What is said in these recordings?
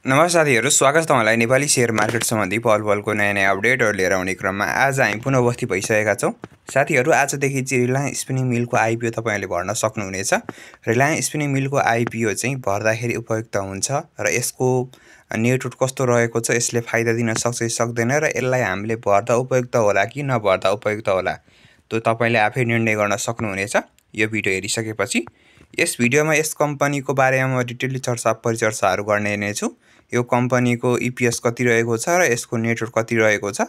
नमस्कार साथीहरु, स्वागत छ तपाईलाई नेपाली शेयर मार्केट सम्बन्धी पलपलको नयाँ अपडेटहरु लिएर आउने क्रममा आज हामी पुनः उपस्थित भइसकेका छौं। साथीहरु, आजदेखि चाहिँ रिलायन्स स्पिनिङ मिलको आईपीओ तपाईहरुले भर्न सक्नुहुनेछ। रिलायन्स स्पिनिङ मिलको आईपीओ चाहिँ भर्दाखेरि उपयुक्त हुन्छ र यसको नेटवर्क कस्तो रहेको छ, यसले फाइदा दिन सक्छ कि सक्दैन र यसलाई हामीले भर्दा उपयुक्त होला कि नभर्दा उपयुक्त होला, त्यो तपाईले आफै निर्णय गर्न सक्नुहुनेछ यो भिडियो हेरिसकेपछि। यस भिडियोमा यस कम्पनीको बारेमा म डिटेलली परिचर्चाहरु गर्ने नै छु। यो कम्पनीको ईपीएस कति रहेको छ र यसको नेटवर्क कति रहेको छ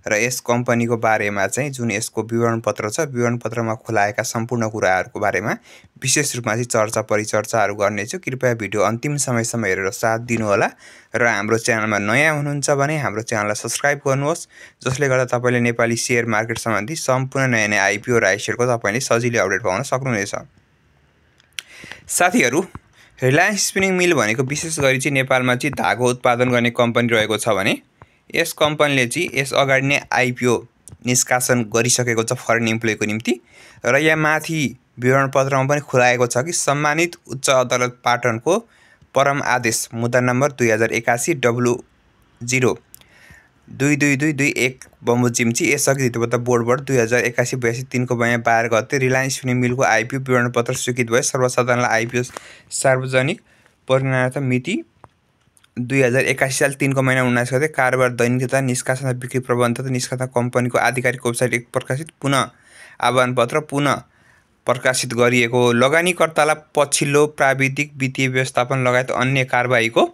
र यस कम्पनीको बारेमा चाहिँ जुन यसको विवरण पत्र छ, विवरण पत्रमा खुलाएका सम्पूर्ण कुराहरुको बारेमा विशेष रूपमा चाहिँ परिचर्चाहरु गर्ने छु। कृपया भिडियो अन्तिम समयसम्म हेरेर साथ दिनु होला र हाम्रो च्यानलमा नयाँ हुनुहुन्छ भने हाम्रो च्यानललाई सब्स्क्राइब गर्नुहोस्, जसले गर्दा तपाईले नेपाली शेयर मार्केट सम्बन्धी सम्पूर्ण नयाँ आईपीओ र आईशेयरको तपाईले सजिलै अपडेट पाउन सक्नुहुनेछ। साथीहरु, रिलायन्स स्पिनिङ मिल भनेको विशेष गरी चाहिँ नेपालमा चाहिँ धागो उत्पादन गर्ने कम्पनी रहेको छ भने यस कम्पनीले चाहिँ यस अगाडि नै आईपीओ निष्कासन गरिसकेको छ फरेन इम्प्लोइको निम्ति र यहाँ माथि विवरण पत्रमा पनि खुलाएको छ कि सम्मानित उच्च अदालत पाटनको परम आदेश मुद्दा नम्बर 2081 W0222221 बमोजिम चाहिँ यसअघि धितोपत्ता बोर्डबाट 2081-82 को बयान 12 गते रिलायन्स स्पिनिङ मिलको आईपीओ विवरण पत्र स्वीकृत भयो। सर्वसाधारणलाई आईपीओ सार्वजनिक परिणाम मिति 2081 साल 3 को महिना 19 गते कारोबार दैनिक तथा निष्कासन बिक्री प्रबन्ध तथा निष्कासन कम्पनीको आधिकारिक वेबसाइट प्रकाशित पुनः आह्वान पत्र पुनः प्रकाशित गरिएको लगानीकर्तालाई पछिल्लो प्राविधिक वित्तीय व्यवस्थापन लगायत अन्य कारबाहीको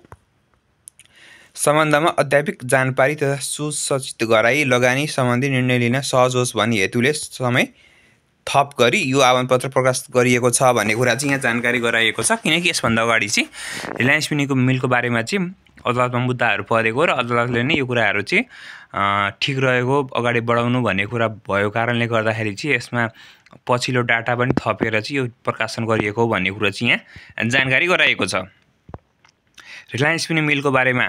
सम्बन्धमा अध्यापिक जानकारी तथा सुसूचित गराई लगानी सम्बन्धी निर्णय लिन सहज होस् भन्ने हेतुले समय थप गरी यो आह्वान पत्र प्रकाशित गरिएको छ भन्ने कुरा चाहिँ यहाँ जानकारी गराइएको छ। किनकि यसभन्दा अगाडि चाहिँ रिलायन्स स्पिनिङको मिलको बारेमा चाहिँ अदालतमा मुद्दाहरु परेको र अदालतले नै यो कुराहरु चाहिँ ठीक रहेको अगाडि बढाउनु भन्ने कुरा भएको कारणले गर्दाखेरि चाहिँ यसमा पछिल्लो डाटा पनि थपेर चाहिँ यो प्रकाशन गरिएको भन्ने कुरा चाहिँ यहाँ जानकारी गराइएको छ। रिलायन्स स्पिनिङ मिलको बारेमा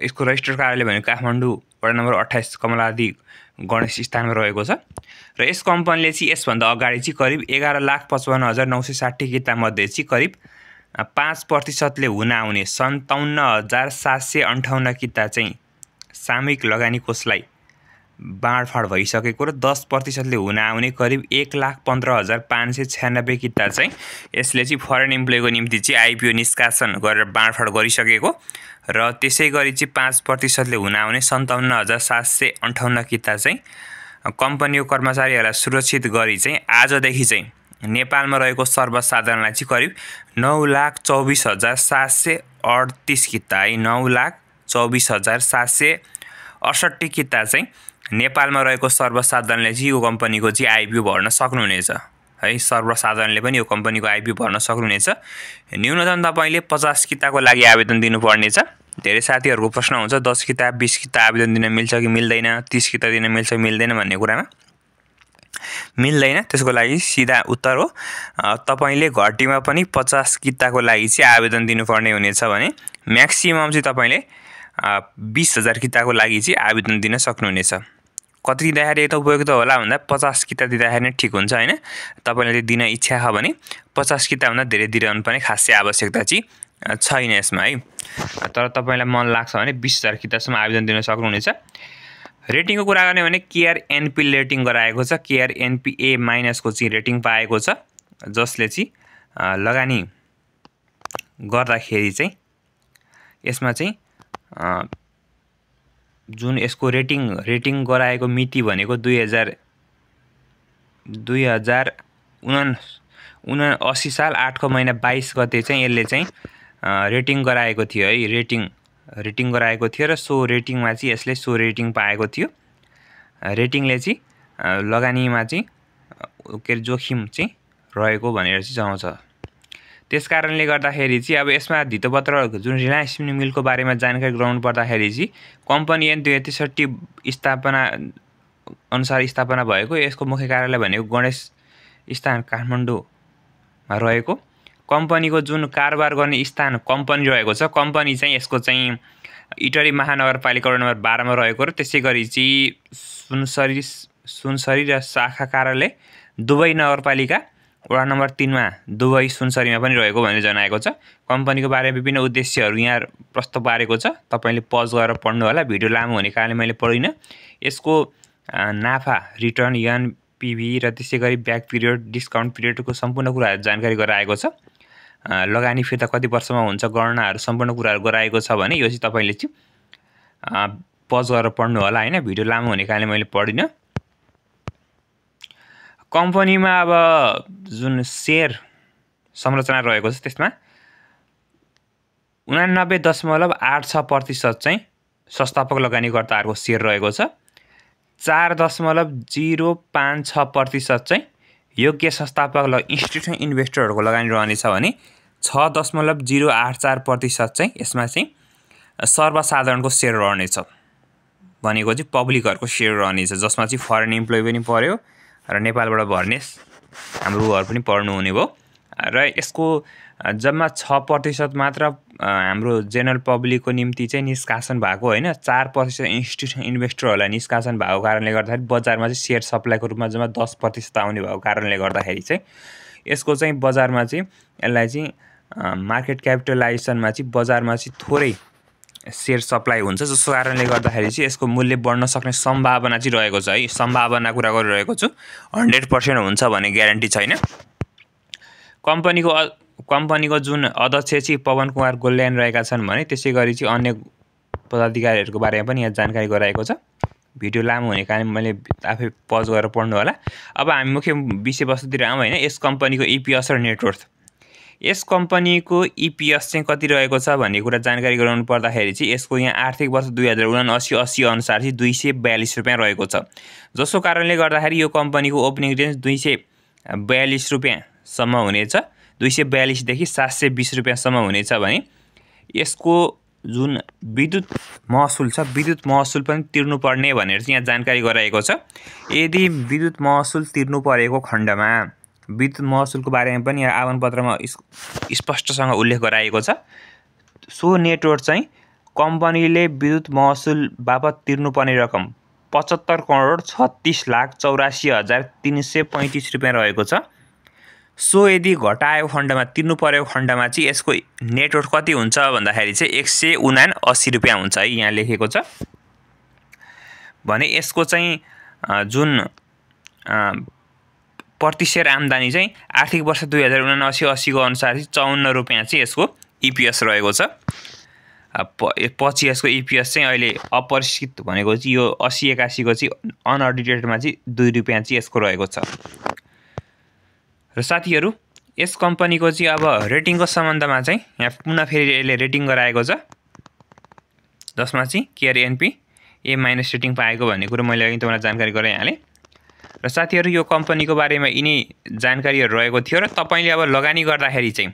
यसको रजिस्टर कार्यालय भनेको काठमाडौँ वडा नम्बर 28 कमलादी गणेश स्थानमा रहेको छ र यस कम्पनीले चाहिँ यसभन्दा अगाडि चाहिँ करिब 11,55,960 किता मध्ये चाहिँ करिब 5% ले हुन आउने 57,758 किता चाहिँ सामूहिक लगानी कोषलाई बाँडफाँड भइसकेको र 10% ले हुन आउने करिब 1,15,596 किता चाहिँ यसले चाहिँ फरेन इम्प्लोइको निम्ति चाहिँ आईपीओ निष्कासन गरेर बाँडफाँड गरिसकेको र त्यसैगरी चाहिँ 5% ले हुन आउने 57,758 किता चाहिँ कम्पनीको कर्मचारीहरुलाई सुरक्षित गरी चाहिँ आजदेखि चाहिँ नेपालमा रहेको सर्वसाधारणलाई चाहिँ करिब 9,24,738 किता है 9,24,768 किता चाहिँ नेपालमा रहेको सर्वसाधारणले चाहिँ यो कम्पनीको चाहिँ आईपीओ भर्न सक्नुहुनेछ है। सर्वसाधारणले पनि यो कम्पनीको आईपीओ भर्न सक्नुहुनेछ। न्यूनतम तपाईले 50 किताको लागि आवेदन दिनुपर्नेछ। धेरै साथीहरुको प्रश्न हुन्छ 10 किता 20 किता आवेदन दिन मिल्छ कि मिल्दैन, 30 किता दिन मिल्छ कि मिल्दैन भन्ने कुरामा मिल्दैन। त्यसको लागि सिधा उत्तर हो तपाईले घटीमा पनि 50 किताको लागि चाहिँ आवेदन दिनुपर्ने हुनेछ भने म्याक्सिमम चाहिँ तपाईले 20,000 किताको लागि चाहिँ आवेदन दिन सक्नुहुनेछ। कति दिँदाखेरि त उपयुक्त होला भन्दा 50 किता दिँदाखेरि नै ठीक हुन्छ हैन। तपाईले दिन इच्छा छ भने 50 किता भन्दा धेरै दिइरहनु पनि खासै आवश्यकता चाहिँ छैन यसमा है। तर तपाईलाई मन लाग्छ भने 20,000 कितासम्म आवेदन दिन सक्नुहुनेछ। रेटिङको कुरा गर्ने भने केआरएनपी रेटिङ गराएको छ। केआरएनपी ए माइनस को चाहिँ रेटिङ पाएको छ, जसले चाहिँ लगानी गर्दाखेरि चाहिँ यसमा चाहिँ जुन यसको रेटिङ गराएको मिति भनेको 2079 साल 8 को महिना 22 गते चाहिँ यसले चाहिँ रेटिङ गराएको थियो है। रेटिङ गराएको थियो र सो रेटिङमा चाहिँ यसले सो रेटिङ पाएको थियो। रेटिङले चाहिँ लगानीमा चाहिँ के जोखिम चाहिँ रहेको भनेर चाहिँ जनाउँछ। त्यसकारणले गर्दाखेरि चाहिँ अब यसमा धितोपत्र जुन रिलायन्स स्पिनिङ मिलको बारेमा जानकारी गराउनु पर्दाखेरि चाहिँ कम्पनी ऐन 2063 स्थापना अनुसार स्थापना भएको। यसको मुख्य कार्यालय भनेको गणेश स्थान काठमाडौँमा रहेको। कम्पनीको जुन कारोबार गर्ने स्थान कम्पनी रहेको छ, कम्पनी चाहिँ यसको चाहिँ इटरी महानगरपालिका वडा नम्बर 12 मा रहेको र त्यसैगरी चाहिँ सुनसरी र शाखा कार्यालय दुबई नगरपालिका वडा नम्बर 3 मा दुबई सुनसरीमा पनि रहेको भनेर जनाएको छ। कम्पनीको बारेमा विभिन्न उद्देश्यहरू यहाँ प्रस्ताव पारेको छ। तपाईले पज गरेर पढ्नु होला, भिडियो लामो हुने कारणले मैले पढिन। यसको नाफा, रिटर्न, एनपीभी र त्यसै गरी ब्याक पिरियड, डिस्काउन्ट पिरियडको सम्पूर्ण कुराहरु जानकारी गराएको छ। लगानी फिर्ता कति वर्षमा हुन्छ, गणनाहरु सम्पूर्ण कुराहरु गराएको छ भने यो चाहिँ तपाईले चाहिँ पज गरेर पढ्नु होला हैन, भिडियो लामो हुने कारणले मैले पढिन। कम्पनीमा अब जुन शेयर संरचना रहेको छ त्यसमा 89.86% चाहिँ संस्थापक लगानीकर्ताहरुको शेयर रहेको छ। 4.056% चाहिँ योग्य संस्थापक इन्स्टिट्युसनल इन्भेस्टरहरुको लगानी रहनेछ भने 6.084% चाहिँ यसमा चाहिँ सर्वसाधारणको शेयर रहनेछ। भनेको चाहिँ पब्लिकहरुको शेयर रहनेछ, जसमा चाहिँ फरेन इम्प्लोइ पनि पर्यो र नेपालबाट भर्ने हाम्रोहरु पनि पर्नु हुने भयो। र यसको जम्मा 6% मात्र हाम्रो जनरल पब्लिकको निम्ति चाहिँ निष्कासन भएको हैन, 4% इन्स्टिट्युसनल इन्भेस्टरहरुलाई निष्कासन भएको कारणले गर्दाखेरि बजारमा चाहिँ शेयर सप्लाईको रूपमा जम्मा 10% आउने भएको कारणले गर्दाखेरि चाहिँ यसको चाहिँ बजारमा चाहिँ यसलाई चाहिँ मार्केट क्यापिटलाइजेसनमा चाहिँ बजारमा चाहिँ थोरै शेयर सप्लाई हुन्छ, जसको कारणले गर्दाखेरि चाहिँ यसको मूल्य बढ्न सक्ने सम्भावना चाहिँ रहेको छ है। सम्भावना कुरा गरिरहेको छु, 100% हुन्छ भन्ने ग्यारेन्टी छैन। कम्पनीको जुन अध्यक्ष चाहिँ पवन कुमार गोल्यान रहेका छन् भने त्यसै गरी चाहिँ अन्य पदाधिकारीहरुको बारेमा पनि यहाँ जानकारी गराएको छ। भिडियो लामो हुने कारण मैले आफै पज गरेर पढ्नु होला। अब हामी मुख्य विषयवस्तुतिर आउँ हैन। यस कम्पनीको ईपीएस र नेटवर्थ, यस कम्पनीको ईपीएस चाहिँ कति रहेको छ भन्ने कुरा जानकारी गराउनु पर्दाखेरि चाहिँ यसको यहाँ आर्थिक वर्ष 2079-80 अनुसार चाहिँ 242 रुपैयाँ रहेको छ, जसको कारणले गर्दाखेरि यो कम्पनीको ओपनिङ रेन्ज 242 रुपैयाँ सम्म हुनेछ। 242 देखि 720 रुपैयाँ सम्म हुनेछ भने यसको जुन विद्युत महसुल छ, विद्युत महसुल पनि तिर्नु पर्ने भनेर चाहिँ यहाँ जानकारी गराएको छ। यदि विद्युत महसुल तिर्नु परेको खण्डमा विद्युत महसुलको बारेमा पनि यहाँ आवेदन पत्रमा स्पष्टसँग उल्लेख गराएको छ। सो नेटवर्क चाहिँ कम्पनीले विद्युत महसुल बापत तिर्नुपर्ने रकम 75,36,84,335 रुपैयाँ रहेको छ। सो यदि घटाएको खण्डमा तिर्नु परेको खण्डमा चाहिँ यसको नेटवर्क कति हुन्छ भन्दाखेरि चाहिँ 179 रुपैयाँ हुन्छ है, यहाँ लेखेको छ। भने यसको चाहिँ जुन प्रति शेयर आम्दानी चाहिँ आर्थिक वर्ष 2079-80 को अनुसार चाहिँ 54 रुपैयाँ चाहिँ यसको ईपीएस रहेको छ। पछि यसको ईपीएस चाहिँ अहिले अपरिष्कृत भनेको चाहिँ यो 80-81 को चाहिँ अनअडिटेडमा चाहिँ 2 रुपैयाँ चाहिँ यसको रहेको छ। र साथीहरु यस कम्पनीको चाहिँ अब रेटिङको सम्बन्धमा चाहिँ यहाँ पुनः फेरि यसले रेटिङ गराएको छ, जसमा चाहिँ केयर एनपी ए- रेटिङ पाएको भन्ने कुरा मैले अघि तपाईलाई जानकारी गराइहालेँ। र साथीहरु यो कम्पनीको बारेमा यिनै जानकारीहरु रहेको थियो। र तपाईले अब लगानी गर्दाखेरि चाहिँ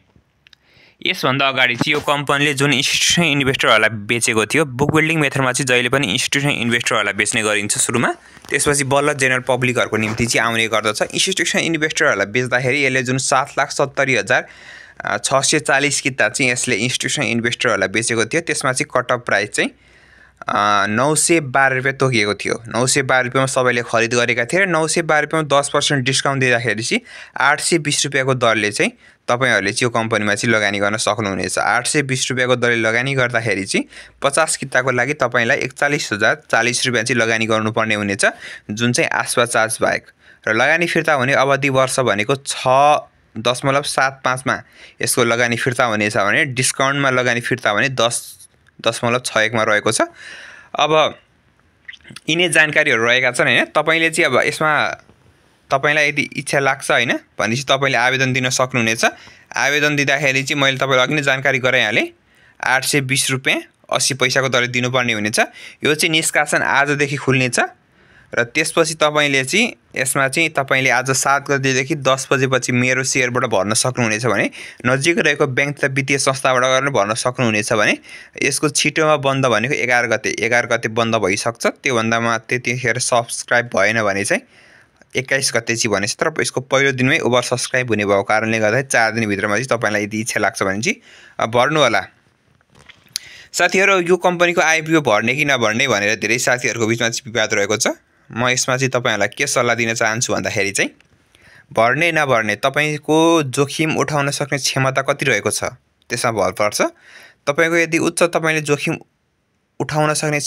यसभन्दा अगाडि चाहिँ यो कम्पनीले जुन इन्स्टिट्युसनल इन्भेस्टरहरुलाई बेचेको थियो, बुक बिल्डिङ मेथडमा चाहिँ जहिले पनि इन्स्टिट्युसनल इन्भेस्टरहरुलाई बेच्ने गरिन्छ सुरुमा, त्यसपछि बल्ल जेनरल पब्लिकहरुको निम्ति चाहिँ आउने गर्दछ। इन्स्टिट्युसनल इन्भेस्टरहरुलाई बेच्दाखेरि यसले जुन 7,70,640 किता चाहिँ यसले इन्स्टिट्युसनल इन्भेस्टरहरुलाई बेचेको थियो, त्यसमा चाहिँ कट अफ प्राइस चाहिँ 912 रुपैयाँ तोकिएको थियो। 912 रुपैयाँमा सबैले खरिद गरेका थिए र 912 रुपैयाँमा 10% डिस्काउन्ट दिँदाखेरि चाहिँ 820 रुपैयाँको दरले चाहिँ तपाईहरुले चाहिँ यो कम्पनीमा चाहिँ लगानी गर्न सक्नुहुनेछ। 820 रुपैयाँको दरले लगानी गर्दाखेरि चाहिँ 50 किताको लागि तपाईलाई 41,040 रुपैयाँ चाहिँ लगानी गर्नुपर्ने हुनेछ, जुन चाहिँ आस्पा चार्ज बाहेक। र लगानी फिर्ता हुने अवधि वर्ष भनेको 6.75 मा यसको लगानी फिर्ता हुनेछ भने डिस्काउन्टमा लगानी फिर्ता भने 10.61 मा रहेको छ। अब यिनै जानकारीहरु रहेका छन् हैन। तपाईले चाहिँ अब यसमा तपाईलाई यदि इच्छा लाग्छ हैन भनेपछि तपाईले आवेदन दिन सक्नुहुनेछ। आवेदन दिँदाखेरि चाहिँ मैले तपाईलाई अघि नै जानकारी गराइहालेँ, 820 रुपैयाँ 80 पैसाको दरले दिनुपर्ने हुनेछ। यो चाहिँ निष्कासन आजदेखि खुल्नेछ र त्यसपछि तपाईले चाहिँ यसमा चाहिँ तपाईले आज 7 गतेदेखि 10 बजेपछि मेरो शेयरबाट भर्न सक्नुहुनेछ भने नजिक रहेको बैंक तथा वित्तीय संस्थाबाट गर्न भर्न सक्नुहुनेछ भने यसको छिटोमा बन्द भनेको 11 गते बन्द भइसक्छ। त्यो भन्दामा त्यतिखेर सब्स्क्राइब भएन भने चाहिँ 21 गते चाहिँ भनेछ। तर यसको पहिलो दिनमै ओभर सब्स्क्राइब हुने भएको कारणले गर्दा 4 दिन भित्रमा चाहिँ तपाईलाई यदि इच्छा लाग्छ भने चाहिँ भर्नु होला। साथीहरु यो कम्पनीको आईपीओ भर्ने कि नभर्ने भनेर धेरै साथीहरुको बीचमा चाहिँ विवाद रहेको छ। म यसमा चाहिँ तपाईहरुलाई के सल्लाह दिन चाहन्छु भन्दाखेरि चाहिँ भर्ने नभर्ने तपाईको जोखिम उठाउन सक्ने क्षमता कति रहेको छ त्यसमा भर पर्छ। तपाईको यदि उच्च तपाईले जोखिम उठाउन सक्ने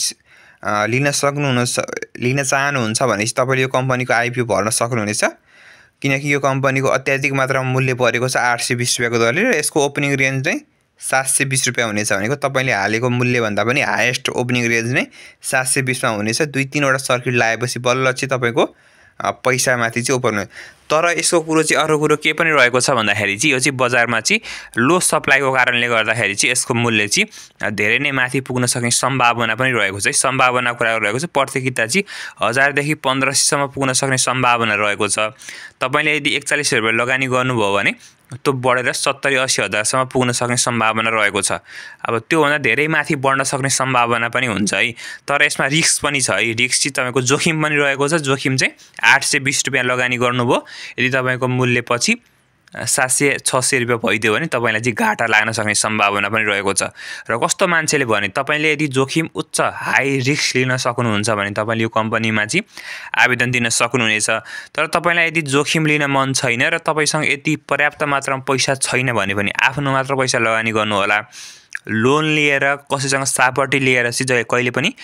लिन चाहनुहुन्छ भने तपाईले यो कम्पनीको आइपिओ भर्न सक्नुहुनेछ किनकि यो कम्पनीको अत्याधिक मात्रामा मूल्य परेको छ 820 रुपैयाँको दरले र यसको ओपनिङ रेन्ज नै 720 रुपैयाँ हुनेछ भनेको तपाईले हालेको मूल्य भन्दा पनि हाईएस्ट ओपनिङ रेन्ज नै 720 मा हुनेछ 2-3 वटा सर्किट लगाएपछि बल्ल चाहिँ तपाईको पैसा माथि चाहिँ ओपन तर यसको कुरो चाहिँ अरु कुरो के पनि रहेको छ भन्दाखेरि चाहिँ यो चाहिँ बजारमा चाहिँ लो सप्लाईको कारणले गर्दाखेरि चाहिँ यसको मूल्य चाहिँ धेरै नै माथि पुग्न सक्ने सम्भावना पनि रहेको छ सम्भावना कुरा रहेको छ प्रति किता चाहिँ 1000 देखि 1500 सम्म पुग्न सक्ने सम्भावना रहेको छ तपाईले यदि 41 रुपैयाँ लगानी गर्नुभयो भने त्यो बढेर 70-80 हजार सम्म पुग्न सक्ने सम्भावना रहेको छ अब त्यो भन्दा धेरै माथि बढ्न सक्ने सम्भावना पनि हुन्छ है तर यसमा रिस्क पनि छ है रिस्क चाहिँ तपाईको जोखिम पनि रहेको छ जोखिम चाहिँ 820 रुपैयाँ लगानी गर्नुभयो यदि तपाईको मूल्य पछि 700-600 रुपैयाँ भइदियो भने तपाईलाई चाहिँ घाटा लाग्न सक्ने सम्भावना पनि रहेको छ र कस्तो मान्छेले भने तपाईले यदि जोखिम उच्च हाई रिस्क लिन सक्नुहुन्छ भने तपाईले यो कम्पनीमा चाहिँ आवेदन दिन सक्नुहुनेछ तर तपाईलाई यदि जोखिम लिन मन छैन र तपाईसँग यति पर्याप्त मात्रामा पैसा छैन भने पनि आफ्नो मात्र पैसा लगानी गर्नु होला लोन लिएर कसैसँग सापटी लिएर चाहिँ कहिले पनि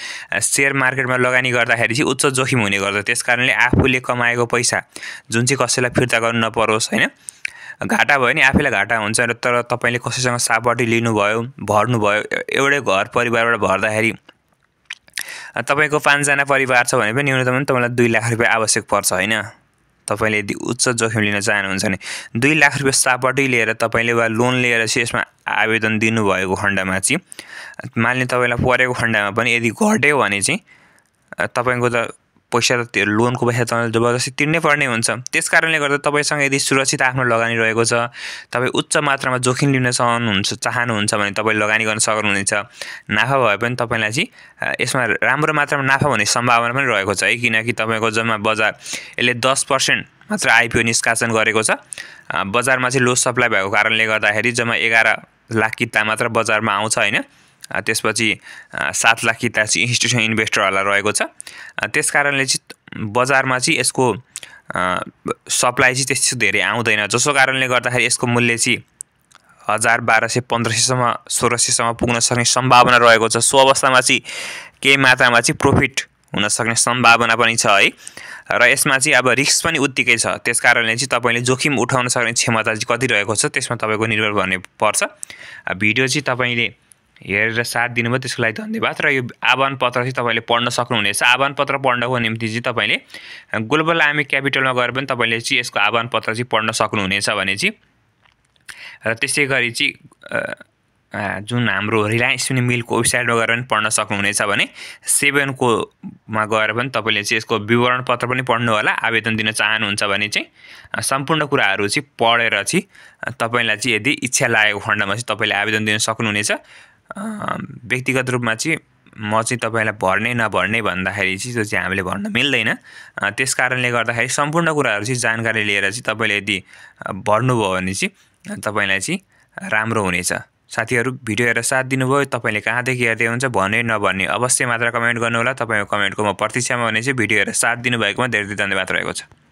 शेयर मार्केटमा लगानी गर्दाखेरि चाहिँ उच्च जोखिम हुने गर्छ त्यसकारणले आफूले कमाएको पैसा जुन चाहिँ कसैलाई फिर्ता गर्नु नपरोस् हैन घाटा भयो नि आफैलाई घाटा हुन्छ र तर तपाईले कसैसँग सापटी लिनुभयो भर्नुभयो एउटै घर परिवारबाट भर्दाखेरि तपाईको 5 जना परिवार छ भने पनि न्यूनतम तपाईलाई 2 लाख रुपैयाँ आवश्यक पर्छ हैन तपाईले यदि उच्च जोखिम लिन चाहनुहुन्छ भने 2 लाख रुपैयाँ सापटी लिएर तपाईले वा लोन लिएर यसमा आवेदन दिनु भएको खण्डमा चाहिँ मान्ने तपाईलाई परेको खण्डमा पनि यदि घट्यो भने चाहिँ तपाईको त पैसा त त्यो लोनको पैसा त जबरजस्ती तिर्नै पर्ने हुन्छ त्यसकारणले गर्दा तपाईसँग यदि सुरक्षित आफ्नो लगानी रहेको छ तपाई उच्च मात्रामा जोखिम लिन चाहनुहुन्छ भने तपाईले लगानी गर्न सक्नुहुनेछ नाफा भए पनि तपाईलाई चाहिँ यसमा राम्रो मात्रामा नाफा हुने सम्भावना पनि रहेको छ है किनकि तपाईको जम्मा बजार यसले 10% मात्र आइपिओ निष्कासन गरेको छ बजारमा चाहिँ लो सप्लाई भएको कारणले गर्दाखेरि जम्मा 11 लाख किता मात्र बजारमा आउँछ हैन त्यसपछि 7 लाख किता चाहिँ इन्स्टिट्युसनल इन्भेस्टरहरुलाई रहेको छ त्यसकारणले चाहिँ बजारमा चाहिँ यसको सप्लाई चाहिँ त्यस्तो धेरै आउँदैन जसो कारणले गर्दाखेरि यसको मूल्य चाहिँ 1000 1200 1500 सम्म 1600 सम्म पुग्न सक्ने सम्भावना रहेको छ सो अवस्थामा चाहिँ केही मात्रामा चाहिँ प्रॉफिट हुन सक्ने सम्भावना पनि छ है र यसमा चाहिँ अब रिस्क पनि उत्तिकै छ त्यसकारणले चाहिँ तपाईले जोखिम उठाउन सक्ने क्षमता चाहिँ कति रहेको छ त्यसमा तपाईको निर्भर गर्ने पर्छ भिडियो चाहिँ तपाईले हेरेर साथ दिनुभयो त्यसको लागि धन्यवाद र यो आह्वान पत्र चाहिँ तपाईले पढ्न सक्नुहुनेछ आह्वान पत्र पढ्नको निम्ति चाहिँ तपाईले ग्लोबल आर्मी क्यापिटलमा गएर पनि तपाईले चाहिँ यसको आह्वान पत्र चाहिँ पढ्न सक्नुहुनेछ भने चाहिँ र त्यसैगरी चाहिँ जुन हाम्रो रिलायन्स स्पिनिङ मिलको वेबसाइटमा गएर पनि पढ्न सक्नुहुनेछ भने 7 को मा गएर पनि तपाईले चाहिँ यसको विवरण पत्र पनि पढ्नु होला आवेदन दिन चाहनुहुन्छ भने चाहिँ सम्पूर्ण कुराहरु चाहिँ पढेर चाहिँ तपाईलाई चाहिँ यदि इच्छा लागेको खण्डमा चाहिँ तपाईले आवेदन दिन सक्नुहुनेछ व्यक्तिगत रूपमा चाहिँ म चाहिँ तपाईलाई भर्ने नभर्ने भन्दाखेरि चाहिँ त्यो चाहिँ हामीले भन्न मिल्दैन त्यसकारणले गर्दाखेरि सम्पूर्ण कुराहरु चाहिँ जानकारी लिएर चाहिँ तपाईले यदि भर्नुभयो भने चाहिँ तपाईलाई चाहिँ राम्रो हुनेछ साथीहरु भिडियो हेरेर साथ दिनुभयो तपाईले कहाँदेखि हेर्दै हुन्छ भन्ने नभन्ने अवश्य मात्र कमेन्ट गर्नु होला तपाईको कमेन्टको म प्रतीक्षामा हुनेछु भिडियो हेरेर साथ दिनुभएकोमा धेरै धेरै धन्यवाद रहेको छ